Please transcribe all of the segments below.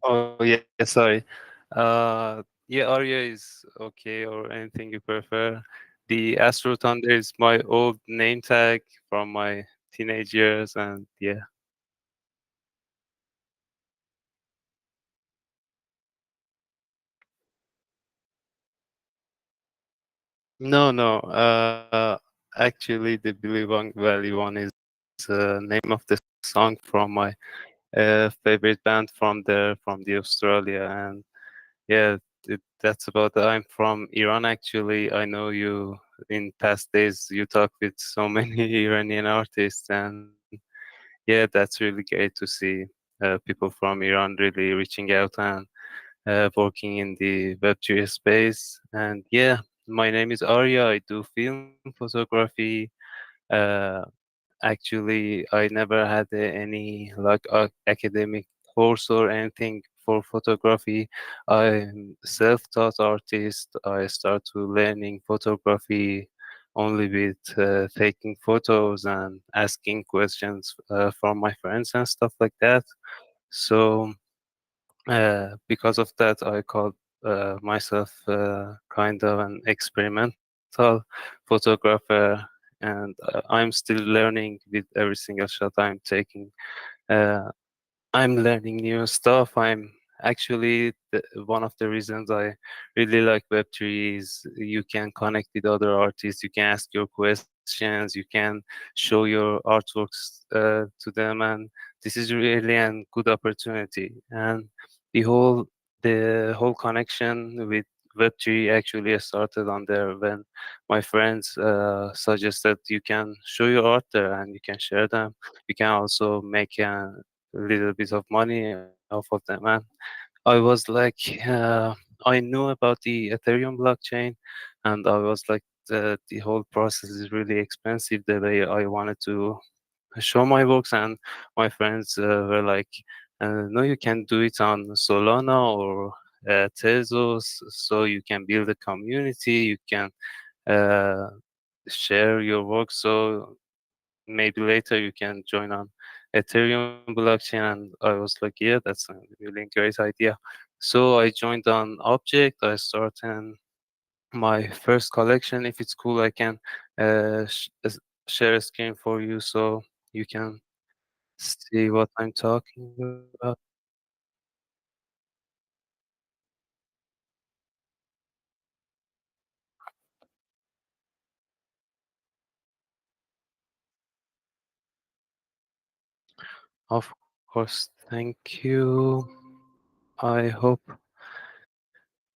Oh, yeah, sorry. Yeah, Aria is okay, or anything you prefer. The Astro Thunder is my old name tag from my teenage years, and yeah. No, no. Actually, the Billy Valley one is name of the song from my favorite band from there, from the Australia, and yeah, that's about it. I'm from Iran, actually. I know you in past days you talked with so many Iranian artists, and yeah, that's really great to see people from Iran really reaching out and working in the Web3 space. And yeah, my name is Aria. I do film photography. Uh, Actually, I never had any like academic course or anything for photography. I'm self-taught artist. I start to learning photography only with taking photos and asking questions from my friends and stuff like that. So because of that, I call myself kind of an experimental photographer, and I'm still learning with every single shot I'm taking. Uh, I'm learning new stuff. I'm actually one of the reasons I really like Web3 is you can connect with other artists, you can ask your questions, you can show your artworks to them, and this is really a good opportunity. And the whole the whole connection with Web3 actually started on there when my friends suggested you can show your art there and you can share them. You can also make a little bit of money off of them. And I was like, I knew about the Ethereum blockchain, and I was like, the whole process is really expensive. The way I wanted to show my works, and my friends were like, no, you can do it on Solana or Tezos, so you can build a community, you can uh, share your work. So maybe later you can join on Ethereum blockchain. And I was like, yeah, that's a really great idea. So I joined on Object. I started my first collection. If it's cool, I can share a screen for you so you can see what I'm talking about. Of course, thank you. I hope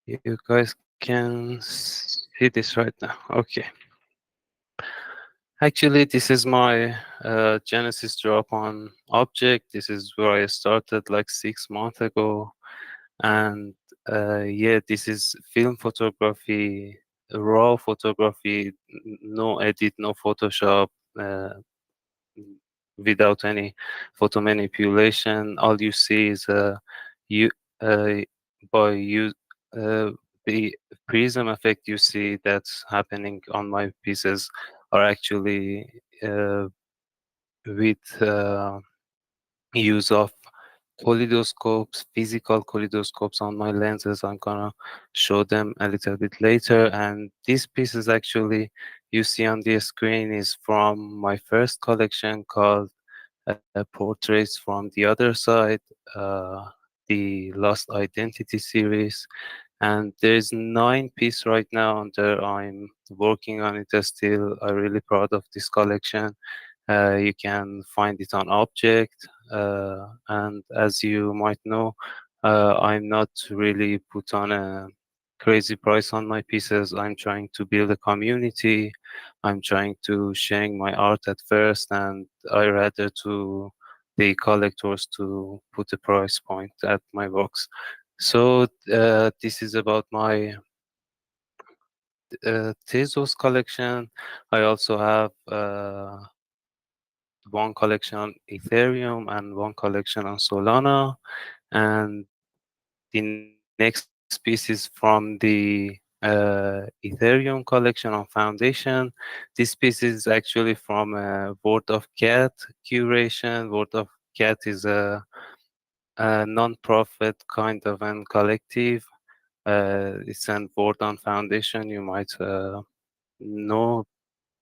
you guys can see this right now. Okay. Actually, this is my Genesis drop on Object. This is where I started like 6 months ago. And yeah, this is film photography, raw photography, no edit, no Photoshop, uh, without any photo manipulation. All you see is you uh, by use uh, the prism effect you see that's happening on my pieces are actually uh, with use of kaleidoscopes, physical kaleidoscopes on my lenses. I'm gonna show them a little bit later. And this piece is actually you see on the screen is from my first collection called Portraits from the Other Side, uh, the Lost Identity series. And there's 9 pieces right now, and I'm working on it still. I'm really proud of this collection. You can find it on Object, and as you might know, I'm not really put on a crazy price on my pieces. I'm trying to build a community. I'm trying to sharing my art at first, and I rather to the collectors to put a price point at my works. So this is about my Tezos collection. I also have one collection on Ethereum and one collection on Solana. And the next piece is from the Ethereum collection on Foundation. This piece is actually from Word of Cat curation. Word of Cat is a non-profit kind of an collective. It's an Wharton Foundation. You might know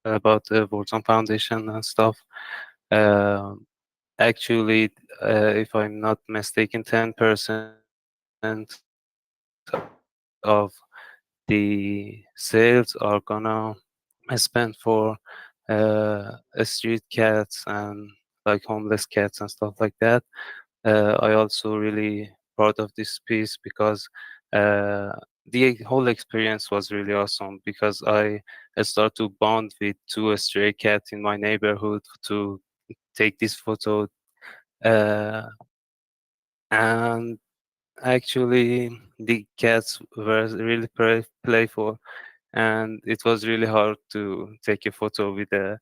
about the Wharton Foundation and stuff. Um Actually, if I'm not mistaken, 10% of the sales are gonna spent for street cats and like homeless cats and stuff like that. I also really proud of this piece because uh, the whole experience was really awesome because I start to bond with two stray cats in my neighborhood to take this photo. Uh, and actually, the cats were really playful, and it was really hard to take a photo with a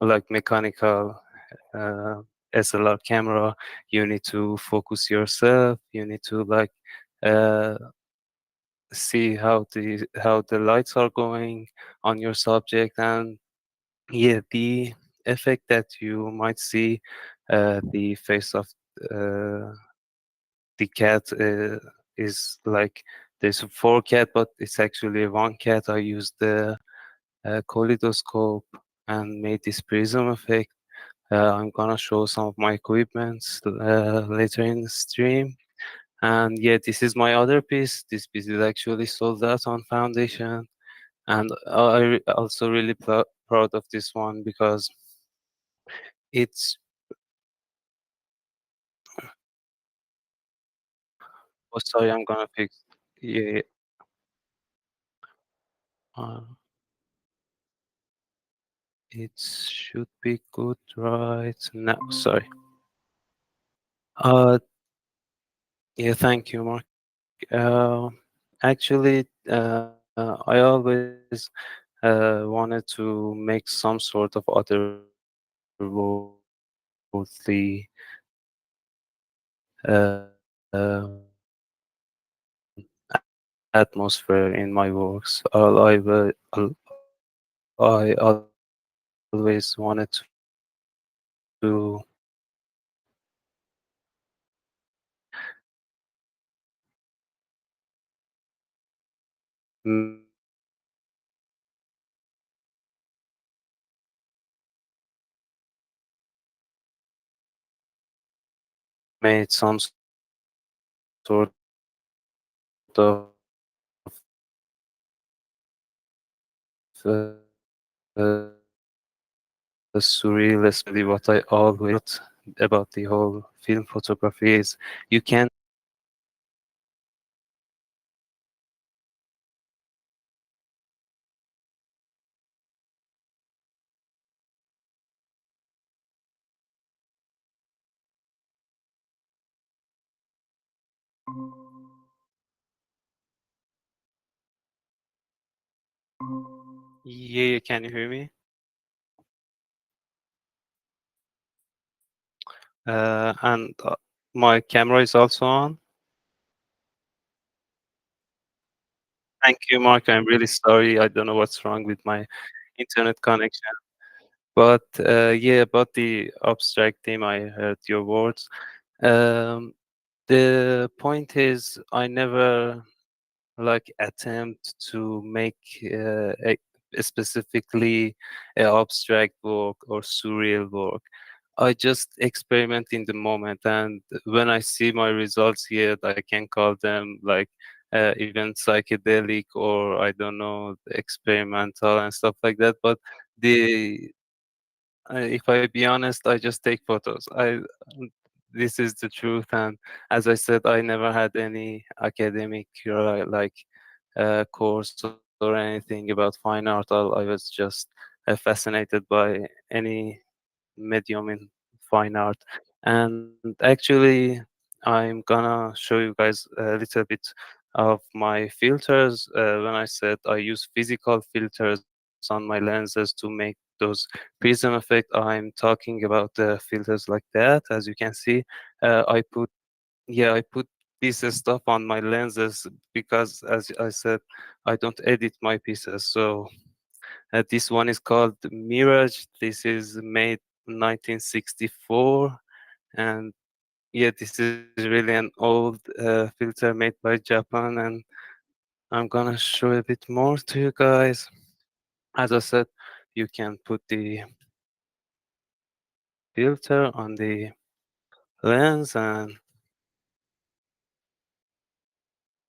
like mechanical uh, SLR camera. You need to focus yourself. You need to like uh, see how the lights are going on your subject, and yeah, the effect that you might see the face of uh, the cat is like there's four cat, but it's actually one cat. I used the kaleidoscope and made this prism effect. I'm gonna show some of my equipments later in the stream. And yeah, this is my other piece. This piece is actually sold out on Foundation, and also really proud of this one because it's. Oh, sorry, I'm gonna fix. Yeah, uh, it should be good right now. Sorry. Uh, yeah, thank you, Mark. Uh, Actually, I always wanted to make some sort of otherworldly atmosphere in my works. I always wanted to made some sort of uh, uh, surrealist. What I always about the whole film photography is you can yeah, can you hear me? And my camera is also on. Thank you, Mark. I'm really sorry. I don't know what's wrong with my internet connection. But yeah, about the abstract theme, I heard your words. Um, the point is, I never like attempt to make specifically abstract work or surreal work. I just experiment in the moment, and when I see my results here, I can call them like even psychedelic or I don't know, experimental and stuff like that. But the if I be honest, I just take photos. This is the truth, and as I said, I never had any academic like course or anything about fine art. I was just fascinated by any medium in fine art. And actually, I'm gonna show you guys a little bit of my filters. When I said I use physical filters on my lenses to make those prism effect, I'm talking about the filters like that. As you can see, I put this stuff on my lenses because, as I said, I don't edit my pieces. So this one is called Mirage. This is made 1964, and yeah, this is really an old filter made by Japan, and I'm gonna show a bit more to you guys. As I said, you can put the filter on the lens, and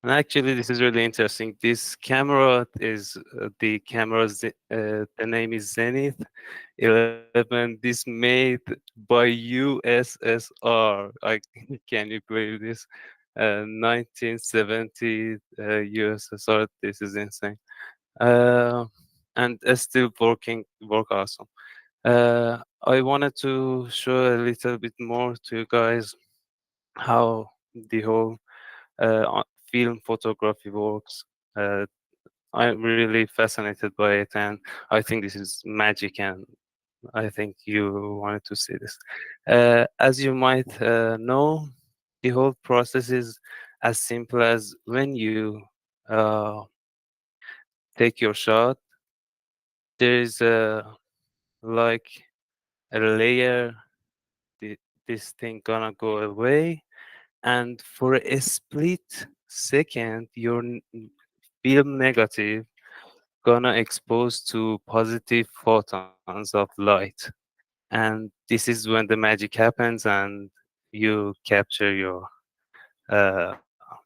actually this is really interesting. This camera is the name is Zenith 11. This made by USSR. I can you believe this? 1970 USSR. This is insane. Uh, and it's still work awesome. I wanted to show a little bit more to you guys how the whole film photography works. Uh, I'm really fascinated by it, and I think this is magic, and I think you wanted to see this. As you might know, the whole process is as simple as when you uh, take your shot, there is like a layer, the, this thing gonna go away, and for a split second, your film negative gonna expose to positive photons of light, and this is when the magic happens and you capture your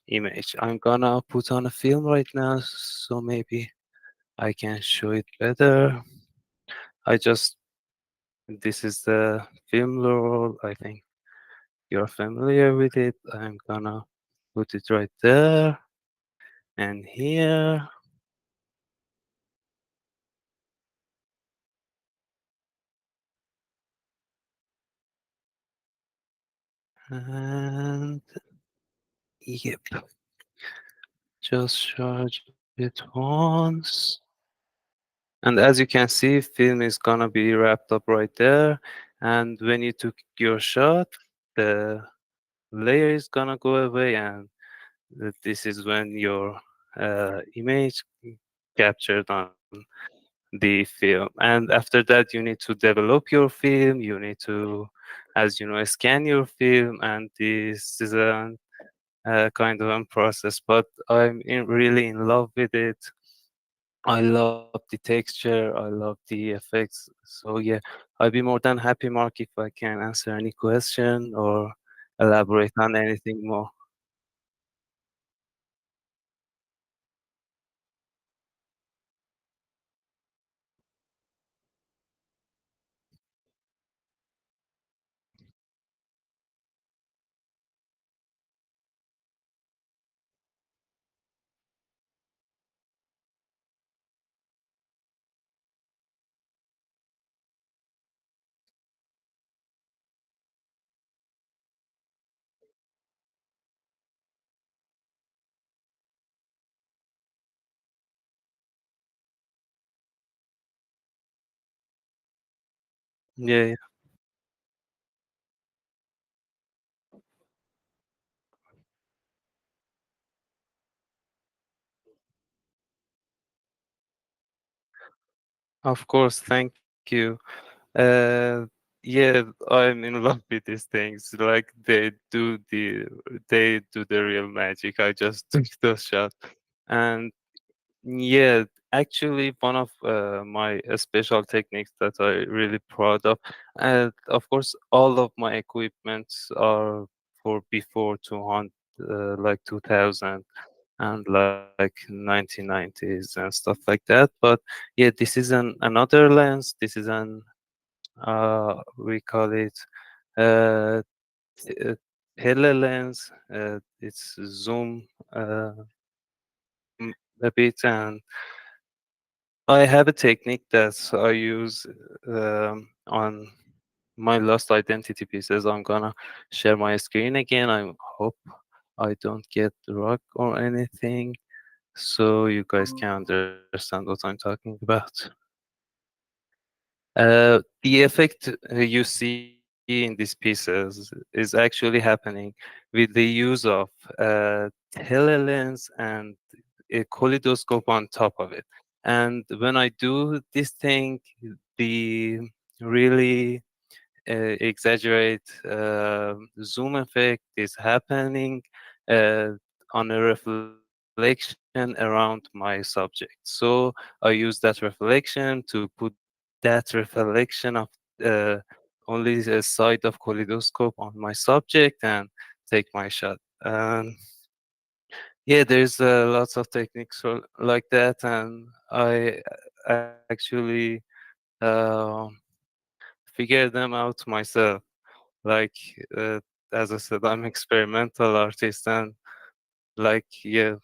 image. I'm gonna put on a film right now, so maybe I can show it better. I just This is the film roll. I think you're familiar with it. I'm gonna put it right there and here. And yep, just charge it once. And as you can see, film is gonna be wrapped up right there. And when you took your shot, the layer is gonna go away, and this is when your image captured on the film. And after that, you need to develop your film. You need to, as you know, scan your film, and this is a kind of a process. But really in love with it. I love the texture. I love the effects. So yeah, I'd be more than happy, Mark, if I can answer any question or elaborate on anything more. Yeah, yeah, of course. Thank you. Uh, yeah, I'm in love with these things. Like they do the real magic. I just took those shots, and yeah, actually, one of my special techniques that I really proud of, and of course, all of my equipments are for before 200, like 2000 and like 1990s and stuff like that. But yeah, this is another lens. This is an we call it uh, t- uh, tele lens. It's zoom uh, a bit, and I have a technique that I use on my lost identity pieces. I'm gonna share my screen again. I hope I don't get drunk or anything, so you guys can understand what I'm talking about. The effect you see in these pieces is actually happening with the use of telelens and a kaleidoscope on top of it. And when I do this thing, the really exaggerate zoom effect is happening uh, on a reflection around my subject. So I use that reflection to put that reflection of uh, only a side of kaleidoscope on my subject and take my shot. Yeah, there's lots of techniques like that, and I actually uh, figure them out myself. Like uh, as I said, I'm experimental artist, and like yeah,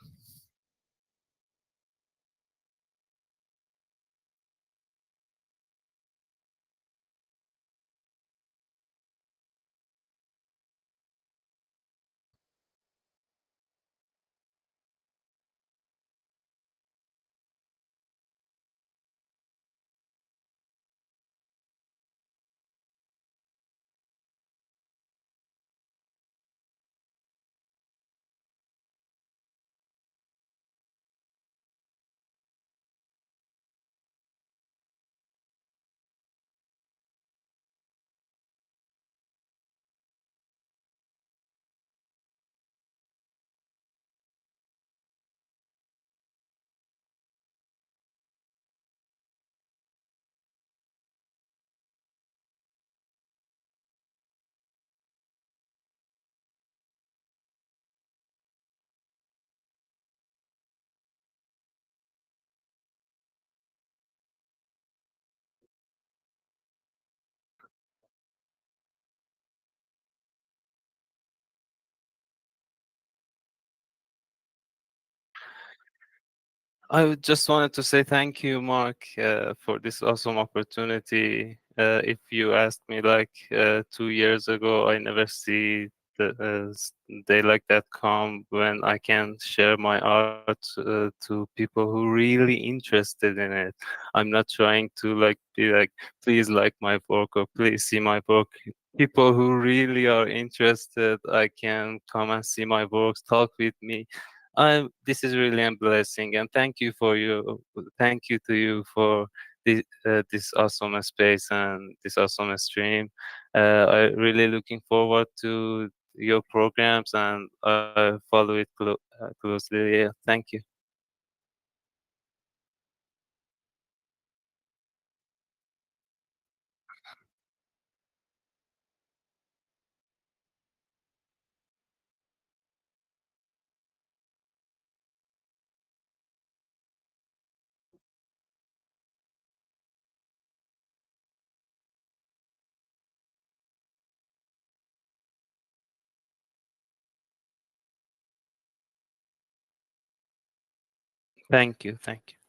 just wanted to say thank you, Mark, for this awesome opportunity. If you asked me like 2 years ago, I never see the day like that come when I can share my art to people who really interested in it. I'm not trying to like be like, please like my work or please see my work. People who really are interested, I can come and see my works, talk with me. This is really a blessing, and thank you to you for this awesome space and this awesome stream. I really looking forward to your programs, and follow it closely. Yeah, thank you. Thank you. Thank you.